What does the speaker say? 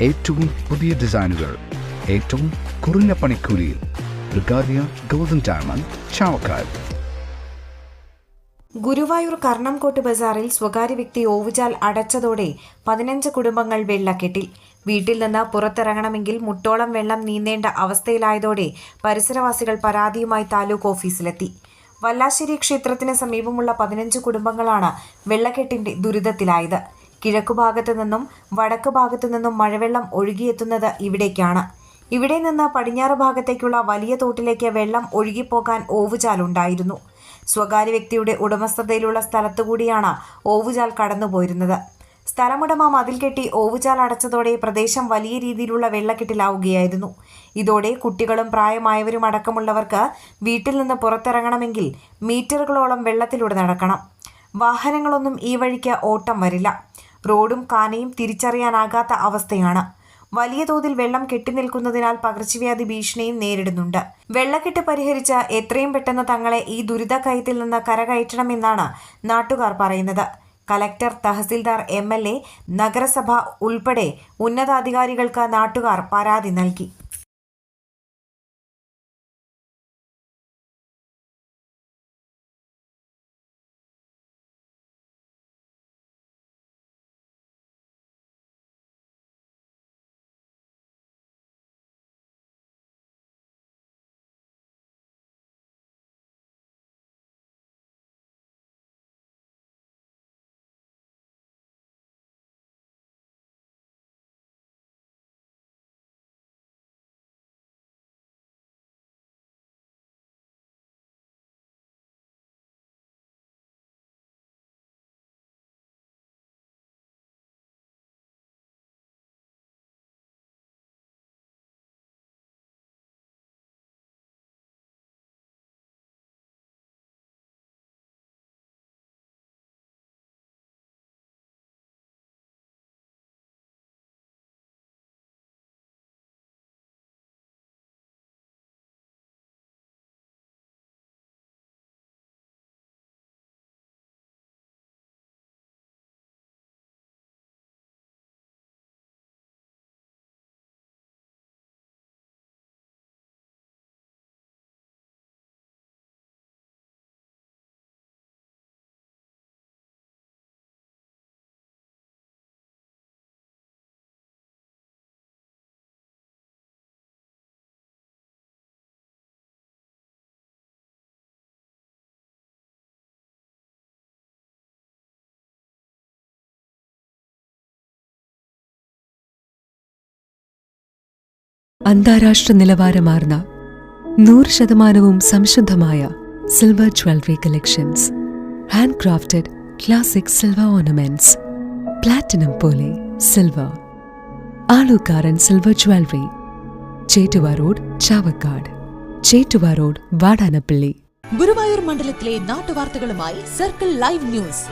ഏറ്റവും പുതിയ ഡിസൈനുകൾ ഏറ്റവും കുറഞ്ഞ പണിക്കൂലിയിൽ. ബ്രിഗാദിയ ഗോൾഡൻ ഡയമണ്ട്, ചാവക്കാട്. ഗുരുവായൂർ കർണംകോട്ട് ബസാറിൽ സ്വകാര്യ വ്യക്തി ഓവുചാൽ അടച്ചതോടെ 15 കുടുംബങ്ങൾ വെള്ളക്കെട്ടിൽ. വീട്ടിൽ നിന്ന് പുറത്തിറങ്ങണമെങ്കിൽ മുട്ടോളം വെള്ളം നീന്തേണ്ട അവസ്ഥയിലായതോടെ പരിസരവാസികൾ പരാതിയുമായി താലൂക്ക് ഓഫീസിലെത്തി. വല്ലാശ്ശേരി ക്ഷേത്രത്തിന് സമീപമുള്ള 15 കുടുംബങ്ങളാണ് വെള്ളക്കെട്ടിന്റെ ദുരിതത്തിലായത്. കിഴക്കുഭാഗത്തു നിന്നും വടക്ക് ഭാഗത്തു നിന്നും മഴവെള്ളം ഒഴുകിയെത്തുന്നത് ഇവിടേക്കാണ്. ഇവിടെ നിന്ന് പടിഞ്ഞാറ് ഭാഗത്തേക്കുള്ള വലിയ തോട്ടിലേക്ക് വെള്ളം ഒഴുകിപ്പോകാൻ ഓവുചാലുണ്ടായിരുന്നു. സ്വകാര്യ വ്യക്തിയുടെ ഉടമസ്ഥതയിലുള്ള സ്ഥലത്തുകൂടിയാണ് ഓവുചാൽ കടന്നുപോയിരുന്നത്. സ്ഥലമുടമ മതിൽ കെട്ടി ഓവുചാൽ അടച്ചതോടെ പ്രദേശം വലിയ രീതിയിലുള്ള വെള്ളക്കെട്ടിലാവുകയായിരുന്നു. ഇതോടെ കുട്ടികളും പ്രായമായവരും അടക്കമുള്ളവർക്ക് വീട്ടിൽ നിന്ന് പുറത്തിറങ്ങണമെങ്കിൽ മീറ്ററുകളോളം വെള്ളത്തിലൂടെ നടക്കണം. വാഹനങ്ങളൊന്നും ഈ വഴിക്ക് ഓട്ടം വരില്ല. റോഡും കാനയും തിരിച്ചറിയാനാകാത്ത അവസ്ഥയാണ്. വലിയ തോതിൽ വെള്ളം കെട്ടിനിൽക്കുന്നതിനാൽ പകർച്ചവ്യാധി ഭീഷണിയും നേരിടുന്നുണ്ട്. വെള്ളക്കെട്ട് പരിഹരിച്ച് എത്രയും പെട്ടെന്ന് തങ്ങളെ ഈ ദുരിതക്കയത്തിൽ നിന്ന് കരകയറ്റണമെന്നാണ് നാട്ടുകാർ പറയുന്നത്. കലക്ടർ, തഹസിൽദാർ, MLA, നഗരസഭ ഉൾപ്പെടെ ഉന്നതാധികാരികൾക്ക് നാട്ടുകാർ പരാതി നൽകി. അന്താരാഷ്ട്ര നിലവാരമാർന്ന 100% സംശുദ്ധമായ silver jewellery collections. Hand crafted classic silver ornaments. Platinum പോലെ silver. Alukkaran silver jewellery, Chettuva road, Chavakkad. Chettuva road, Vadanappally. Guruvayur മണ്ഡലത്തിലെ നാട്ടുവാർത്തകളുമായി സർക്കിൾ ലൈവ് ന്യൂസ്.